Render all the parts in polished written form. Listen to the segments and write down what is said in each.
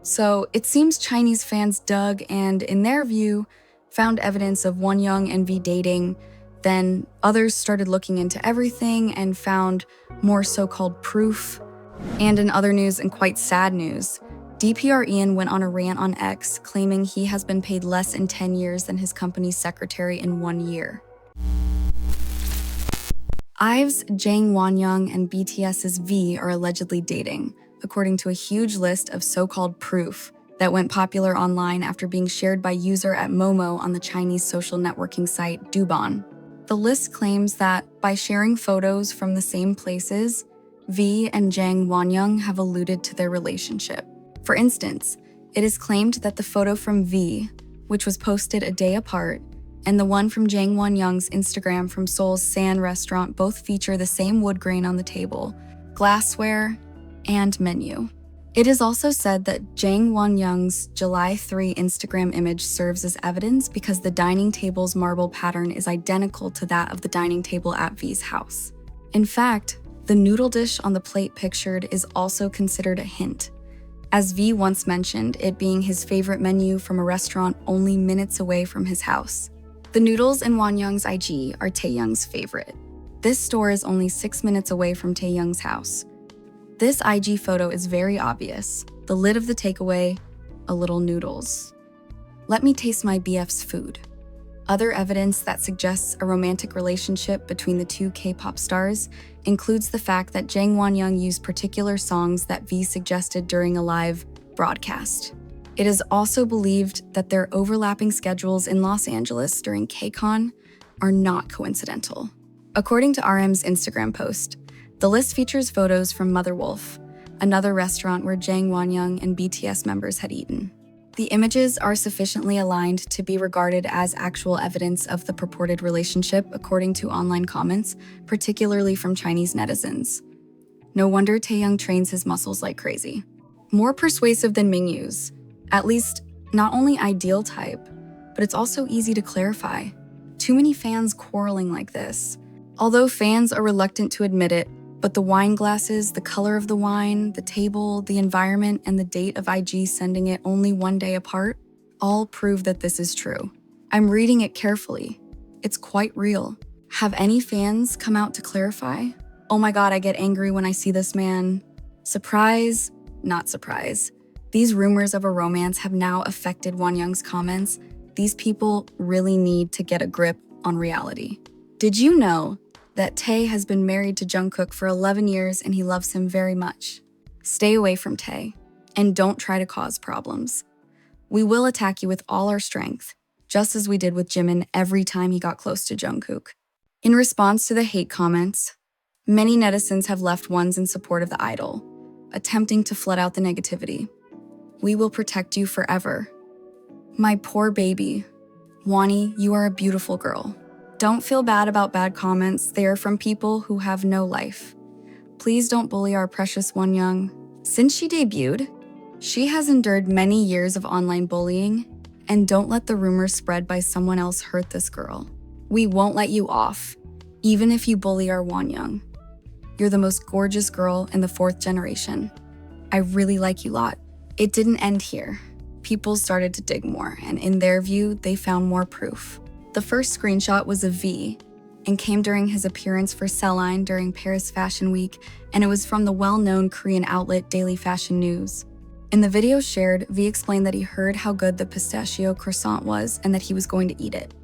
So it seems Chinese fans dug and, in their view, found evidence of Wonyoung and V dating. Then others started looking into everything and found more so-called proof. And in other news, and quite sad news, DPR IAN went on a rant on X, claiming he has been paid less in 10 years than his company's secretary in 1 year. IVE's Jang Wonyoung and BTS's V are allegedly dating, according to a huge list of so-called proof that went popular online after being shared by user at Momo on the Chinese social networking site Douban. The list claims that by sharing photos from the same places, V and Jang Wonyoung have alluded to their relationship. For instance, it is claimed that the photo from V, which was posted a day apart, and the one from Jang Wonyoung's Instagram from Seoul's San restaurant both feature the same wood grain on the table, glassware, and menu. It is also said that Jang Wonyoung's July 3 Instagram image serves as evidence because the dining table's marble pattern is identical to that of the dining table at V's house. In fact, the noodle dish on the plate pictured is also considered a hint, as V once mentioned it being his favorite menu from a restaurant only minutes away from his house. The noodles in Wonyoung's IG are Taeyoung's favorite. This store is only 6 minutes away from Taeyoung's house. This IG photo is very obvious. The lid of the takeaway, a little noodles. Let me taste my BF's food. Other evidence that suggests a romantic relationship between the two K-pop stars includes the fact that Jang Wonyoung used particular songs that V suggested during a live broadcast. It is also believed that their overlapping schedules in Los Angeles during KCON are not coincidental. According to RM's Instagram post, the list features photos from Mother Wolf, another restaurant where Jang Wonyoung and BTS members had eaten. The images are sufficiently aligned to be regarded as actual evidence of the purported relationship, according to online comments, particularly from Chinese netizens. No wonder Taeyoung trains his muscles like crazy. More persuasive than Mingyu's, at least not only ideal type, but it's also easy to clarify. Too many fans quarreling like this. Although fans are reluctant to admit it, but the wine glasses, the color of the wine, the table, the environment, and the date of IG sending it only 1 day apart all prove that this is true. I'm reading it carefully. It's quite real. Have any fans come out to clarify? Oh my god, I get angry when I see this man. Surprise? Not surprise. These rumors of a romance have now affected Wonyoung's comments. These people really need to get a grip on reality. Did you know that Tae has been married to Jungkook for 11 years and he loves him very much? Stay away from Tae, and don't try to cause problems. We will attack you with all our strength, just as we did with Jimin every time he got close to Jungkook. In response to the hate comments, many netizens have left ones in support of the idol, attempting to flood out the negativity. We will protect you forever. My poor baby. Wani, you are a beautiful girl. Don't feel bad about bad comments. They are from people who have no life. Please don't bully our precious Wonyoung. Since she debuted, she has endured many years of online bullying, and don't let the rumors spread by someone else hurt this girl. We won't let you off, even if you bully our Wonyoung. You're the most gorgeous girl in the 4th generation. I really like you lot. It didn't end here. People started to dig more, and in their view, they found more proof. The first screenshot was of V and came during his appearance for Celine during Paris Fashion Week, and it was from the well-known Korean outlet Daily Fashion News. In the video shared, V explained that he heard how good the pistachio croissant was and that he was going to eat it.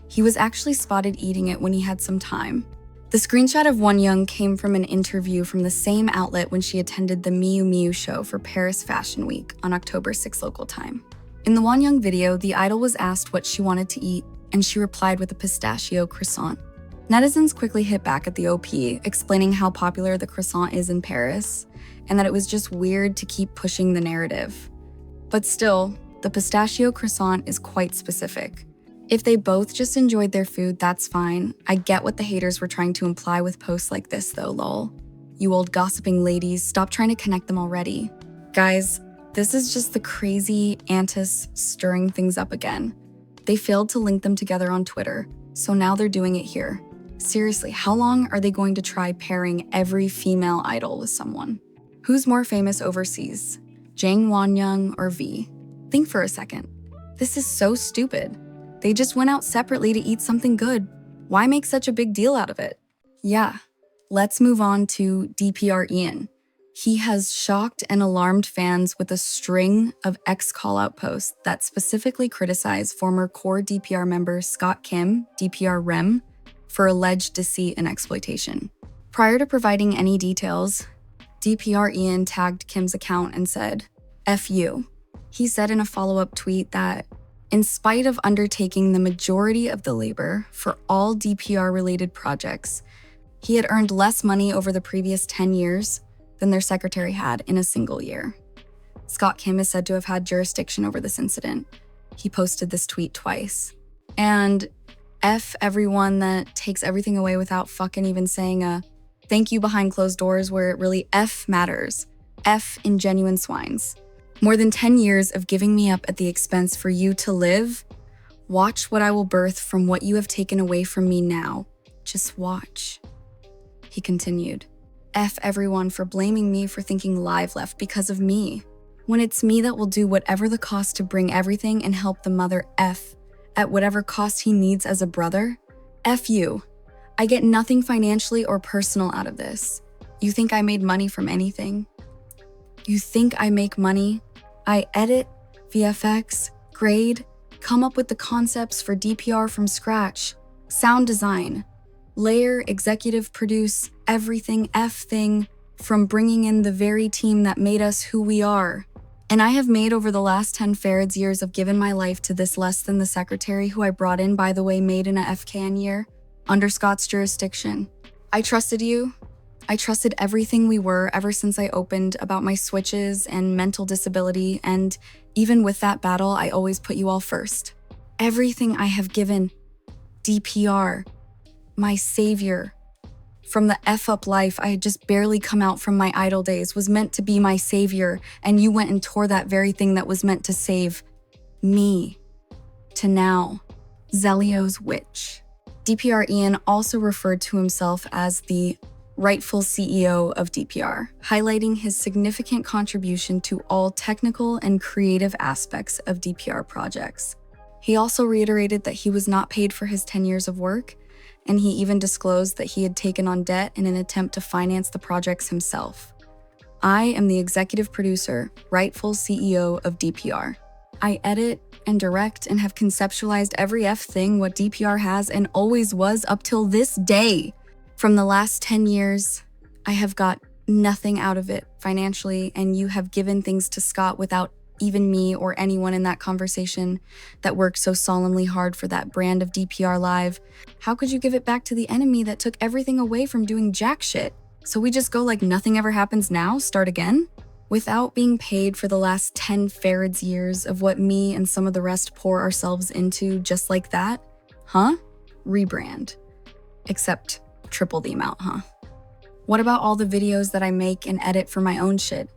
He was actually spotted eating it when he had some time. The screenshot of Wonyoung came from an interview from the same outlet when she attended the Miu Miu show for Paris Fashion Week on October 6 local time. In the Wonyoung video, the idol was asked what she wanted to eat, and she replied with a pistachio croissant. Netizens quickly hit back at the OP, explaining how popular the croissant is in Paris, and that it was just weird to keep pushing the narrative. But still, the pistachio croissant is quite specific. If they both just enjoyed their food, that's fine. I get what the haters were trying to imply with posts like this though, lol. You old gossiping ladies, stop trying to connect them already. Guys, this is just the crazy antis stirring things up again. They failed to link them together on Twitter, so now they're doing it here. Seriously, how long are they going to try pairing every female idol with someone? Who's more famous overseas? Jang Wonyoung or V. Think for a second. This is so stupid. They just went out separately to eat something good. Why make such a big deal out of it? Yeah, let's move on to DPR IAN. He has shocked and alarmed fans with a string of X call-out posts that specifically criticize former core DPR member Scott Kim, DPR Rem, for alleged deceit and exploitation. Prior to providing any details, DPR IAN tagged Kim's account and said, "F you." He said in a follow-up tweet that, in spite of undertaking the majority of the labor for all DPR-related projects, he had earned less money over the previous 10 years than their secretary had in a single year. Scott Kim is said to have had jurisdiction over this incident. He posted this tweet twice. And F everyone that takes everything away without fucking even saying a thank you behind closed doors where it really F matters. F in genuine swines. More than 10 years of giving me up at the expense for you to live. Watch what I will birth from what you have taken away from me now. Just watch. He continued. F everyone for blaming me for thinking Live left because of me, when it's me that will do whatever the cost to bring everything and help the mother F at whatever cost he needs as a brother. F you. I get nothing financially or personal out of this. You think I made money from anything? You think I make money? I edit, VFX, grade, come up with the concepts for DPR from scratch, sound design, layer, executive produce, everything F thing from bringing in the very team that made us who we are. And I have made over the last 10 Farads years of given my life to this less than the secretary who I brought in, by the way, made in a FKN year, under Scott's jurisdiction. I trusted you. I trusted everything we were ever since I opened about my switches and mental disability, and even with that battle, I always put you all first. Everything I have given, DPR, my savior. From the F-up life I had just barely come out from my idol days was meant to be my savior, and you went and tore that very thing that was meant to save me. To now, Zelio's witch. DPR IAN also referred to himself as the rightful CEO of DPR, highlighting his significant contribution to all technical and creative aspects of DPR projects. He also reiterated that he was not paid for his 10 years of work, and he even disclosed that he had taken on debt in an attempt to finance the projects himself. I am the executive producer, rightful CEO of DPR. I edit and direct and have conceptualized every F thing what DPR has and always was up till this day. From the last 10 years, I have got nothing out of it financially, and you have given things to Scott without even me or anyone in that conversation that worked so solemnly hard for that brand of DPR Live. How could you give it back to the enemy that took everything away from doing jack shit? So we just go like nothing ever happens now, start again? Without being paid for the last 10 Farads years of what me and some of the rest pour ourselves into just like that? Huh? Rebrand. Except triple the amount, huh? What about all the videos that I make and edit for my own shit?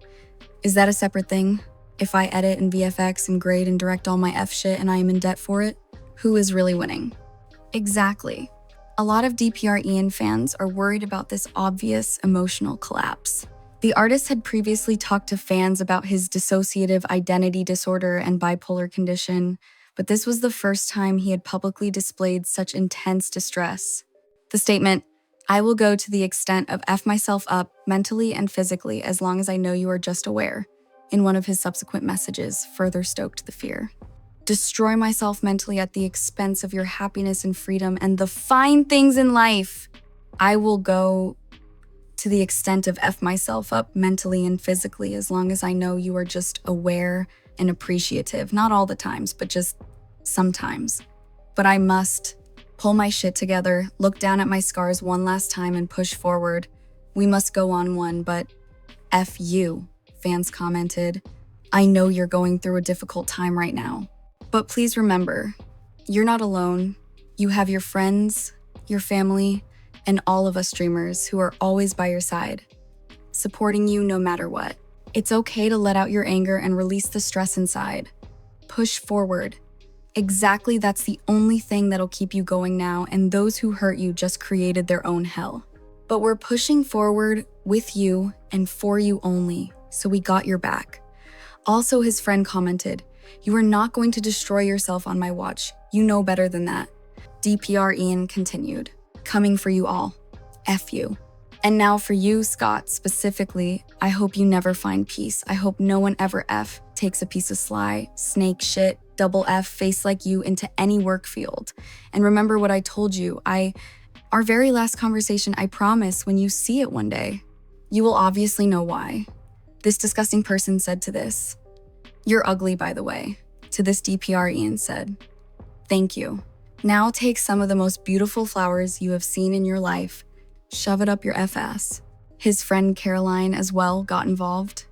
Is that a separate thing? If I edit and VFX and grade and direct all my F shit and I am in debt for it, who is really winning? Exactly. A lot of DPR IAN fans are worried about this obvious emotional collapse. The artist had previously talked to fans about his dissociative identity disorder and bipolar condition, but this was the first time he had publicly displayed such intense distress. The statement, "I will go to the extent of F myself up mentally and physically as long as I know you are just aware," in one of his subsequent messages, further stoked the fear. "Destroy myself mentally at the expense of your happiness and freedom and the fine things in life. I will go to the extent of F myself up mentally and physically as long as I know you are just aware and appreciative, not all the times, but just sometimes. But I must pull my shit together, look down at my scars one last time and push forward. We must go on one, but F you," fans commented. "I know you're going through a difficult time right now. But please remember, you're not alone. You have your friends, your family, and all of us dreamers who are always by your side, supporting you no matter what. It's okay to let out your anger and release the stress inside. Push forward. Exactly, that's the only thing that'll keep you going now, and those who hurt you just created their own hell. But we're pushing forward with you and for you only, so we got your back. Also, his friend commented, "You are not going to destroy yourself on my watch. You know better than that." DPR IAN continued, "Coming for you all. F you." And now for you, Scott, specifically, I hope you never find peace. I hope no one ever takes a piece of sly, snake shit, double F face like you into any work field. And remember what I told you. Our very last conversation, I promise, when you see it one day, you will obviously know why. This disgusting person said to this, "You're ugly, by the way." To this, DPR IAN said, "Thank you. Now take some of the most beautiful flowers you have seen in your life, shove it up your F-ass." His friend Caroline as well got involved.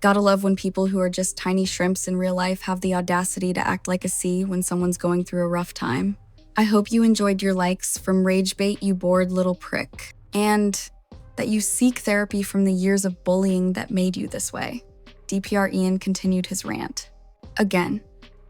Gotta love when people who are just tiny shrimps in real life have the audacity to act like a sea when someone's going through a rough time. I hope you enjoyed your likes from Rage Bait, you bored little prick, and that you seek therapy from the years of bullying that made you this way. DPR IAN continued his rant. Again.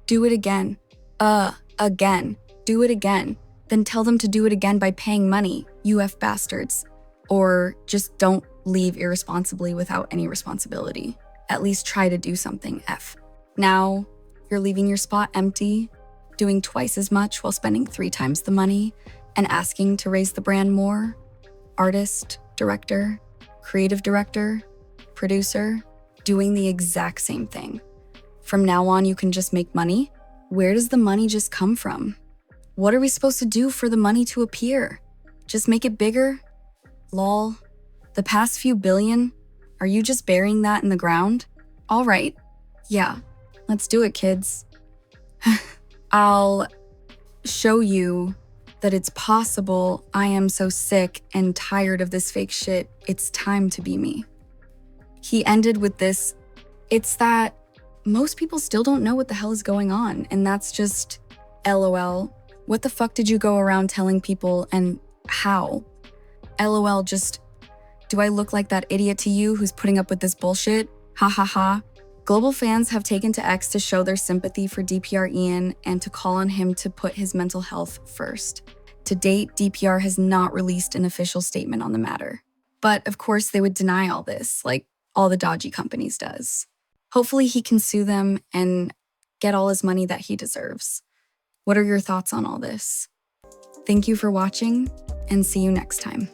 Do it again. Again. Do it again. Then tell them to do it again by paying money, you F bastards. Or just don't leave irresponsibly without any responsibility. At least try to do something, F. Now, you're leaving your spot empty, doing twice as much while spending 3 times the money, and asking to raise the brand more. Artist, director, creative director, producer, doing the exact same thing. From now on, you can just make money? Where does the money just come from? What are we supposed to do for the money to appear? Just make it bigger? Lol. The past few billion? Are you just burying that in the ground? All right. Yeah, let's do it, kids. I'll show you that it's possible. I am so sick and tired of this fake shit. It's time to be me. He ended with this, "It's that most people still don't know what the hell is going on, and that's just LOL. What the fuck did you go around telling people, and how? LOL, just, do I look like that idiot to you who's putting up with this bullshit? Ha ha ha." Global fans have taken to X to show their sympathy for DPR IAN and to call on him to put his mental health first. To date, DPR has not released an official statement on the matter. But of course, they would deny all this, like all the dodgy companies does. Hopefully he can sue them and get all his money that he deserves. What are your thoughts on all this? Thank you for watching, and see you next time.